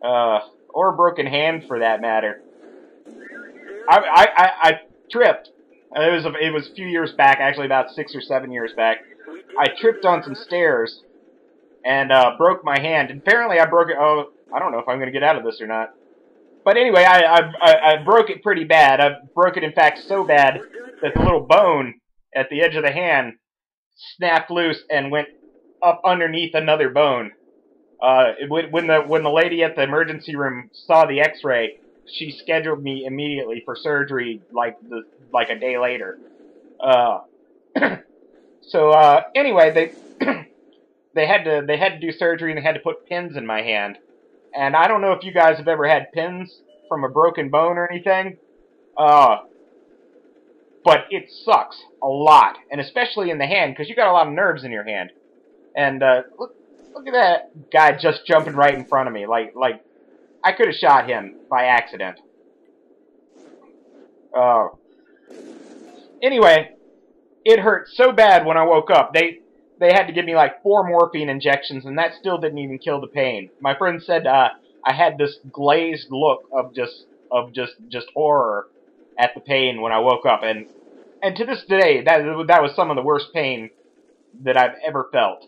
or a broken hand for that matter. I tripped. It was a few years back, actually about 6 or 7 years back. I tripped on some stairs and broke my hand. And apparently I broke it. Oh, I don't know if I'm going to get out of this or not. But anyway, I broke it pretty bad. I broke it, in fact, so bad that the little bone at the edge of the hand snapped loose and went up underneath another bone. When the lady at the emergency room saw the X-ray, she scheduled me immediately for surgery like a day later. Anyway, they had to do surgery and they had to put pins in my hand. And I don't know if you guys have ever had pins from a broken bone or anything. But it sucks a lot, and especially in the hand, because you got a lot of nerves in your hand. And look at that guy just jumping right in front of me, like I could have shot him by accident. Anyway, it hurt so bad when I woke up. They had to give me like 4 morphine injections, and that still didn't even kill the pain. My friend said I had this glazed look of just horror at the pain when I woke up, and to this day, that was some of the worst pain that I've ever felt.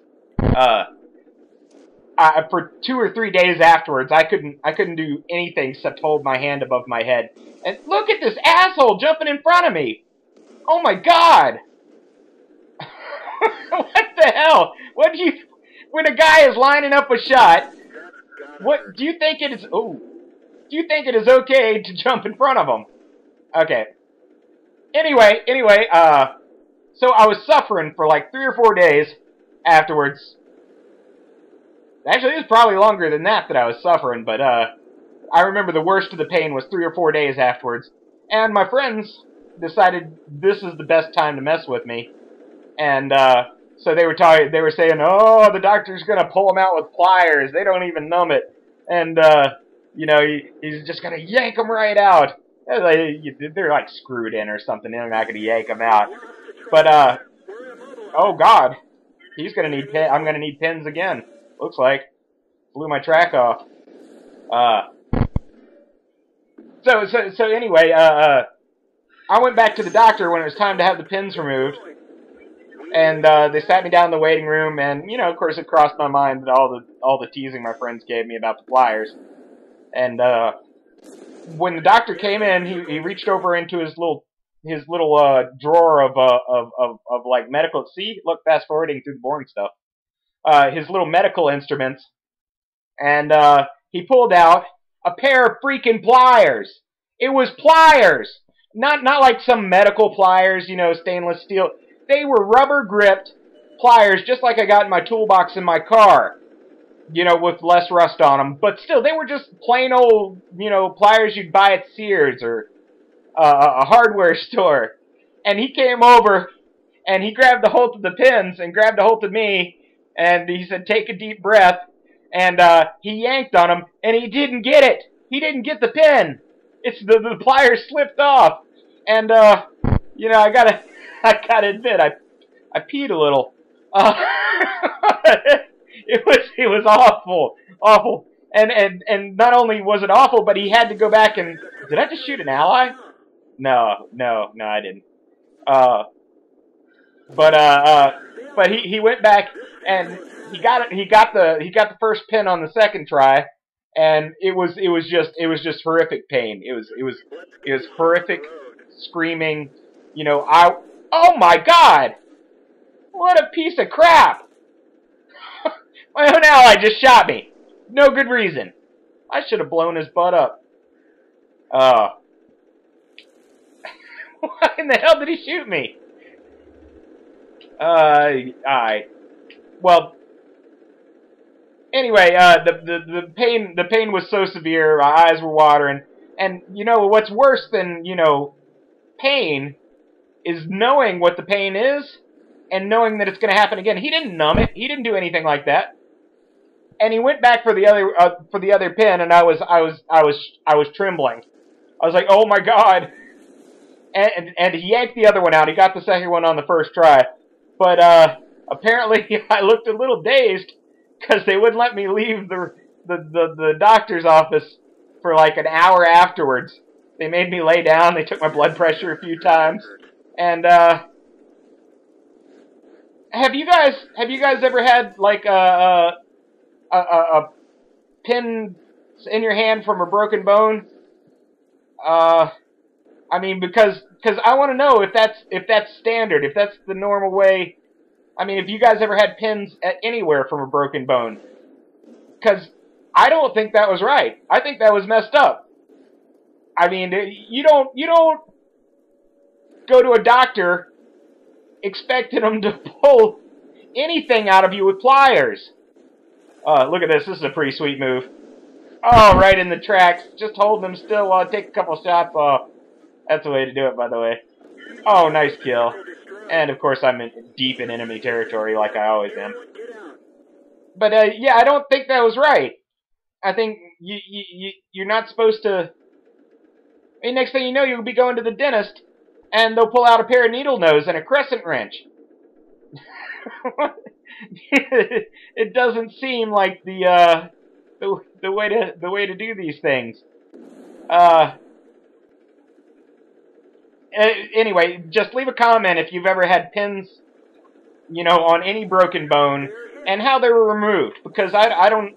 For 2 or 3 days afterwards, I couldn't do anything except hold my hand above my head. And look at this asshole jumping in front of me! Oh my God! What the hell? When a guy is lining up a shot, what do you think it is? Oh, do you think it is okay to jump in front of him? Okay. Anyway, so I was suffering for like 3 or 4 days afterwards. Actually, it was probably longer than that I was suffering, but I remember the worst of the pain was 3 or 4 days afterwards. And my friends decided this is the best time to mess with me. And so they were saying, oh, the doctor's going to pull him out with pliers. They don't even numb it. And, you know, he's just going to yank them right out. They're like screwed in or something. They're not going to yank them out. But, oh, God. I'm going to need pins again. Looks like. Blew my track off. So anyway, I went back to the doctor when it was time to have the pins removed. And they sat me down in the waiting room, and, you know, of course, it crossed my mind that all the teasing my friends gave me about the pliers. And when the doctor came in, he reached over into his little drawer of like medical. See, look, fast forwarding through the boring stuff. His little medical instruments, and he pulled out a pair of freaking pliers. It was pliers, not like some medical pliers, you know, stainless steel. They were rubber-gripped pliers, just like I got in my toolbox in my car, you know, with less rust on them. But still, they were just plain old, you know, pliers you'd buy at Sears or a hardware store. And he came over, and he grabbed the holt of the pins and grabbed a hold of me, and he said, take a deep breath. And he yanked on him, and he didn't get it. He didn't get the pin. The pliers slipped off. And, you know, I gotta admit, I peed a little. It was awful. And not only was it awful, but he had to go back and, did I just shoot an ally? No, I didn't. But he went back and he got the first pin on the second try, and it was just horrific pain. It was horrific screaming, you know, oh my God! What a piece of crap! My own ally just shot me. No good reason. I should have blown his butt up. Why in the hell did he shoot me? Well, anyway, the pain was so severe, my eyes were watering, and you know what's worse than, you know, pain is knowing what the pain is and knowing that it's going to happen again. He didn't numb it. He didn't do anything like that. And he went back for the other pin, and I was trembling. I was like, oh my God. And he yanked the other one out. He got the second one on the first try. But apparently I looked a little dazed because they wouldn't let me leave the doctor's office for like an hour afterwards. They made me lay down. They took my blood pressure a few times. And have you guys ever had like a pin in your hand from a broken bone? I mean, because I want to know if that's standard, if that's the normal way. I mean, if you guys ever had pins anywhere from a broken bone, because I don't think that was right. I think that was messed up. I mean, you don't go to a doctor expecting them to pull anything out of you with pliers. Look at this. This is a pretty sweet move. Oh, right in the tracks. Just hold them still while I take a couple shots. Oh, that's the way to do it, by the way. Oh, nice kill. And, of course, I'm deep in enemy territory like I always am. But, yeah, I don't think that was right. I think you're not supposed to... I mean, next thing you know, you'll be going to the dentist, and they'll pull out a pair of needle nose and a crescent wrench. It doesn't seem like the way to do these things. Anyway, just leave a comment if you've ever had pins, you know, on any broken bone and how they were removed, because I don't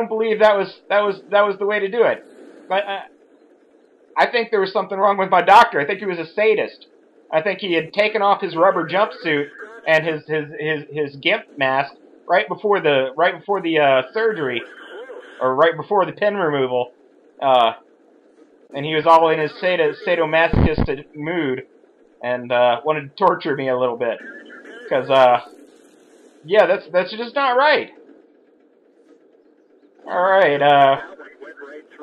believe that was the way to do it. But I think there was something wrong with my doctor. I think he was a sadist. I think he had taken off his rubber jumpsuit and his gimp mask right before the surgery, or right before the pin removal. And he was all in his sadomasochistic mood, and wanted to torture me a little bit, because yeah, that's just not right. All right,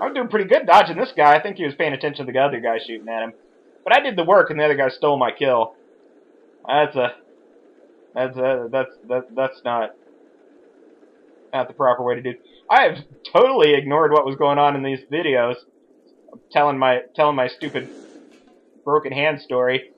I'm doing pretty good dodging this guy. I think he was paying attention to the other guy shooting at him, but I did the work, and the other guy stole my kill. That's not the proper way to do. I have totally ignored what was going on in these videos. Telling my stupid broken hand story.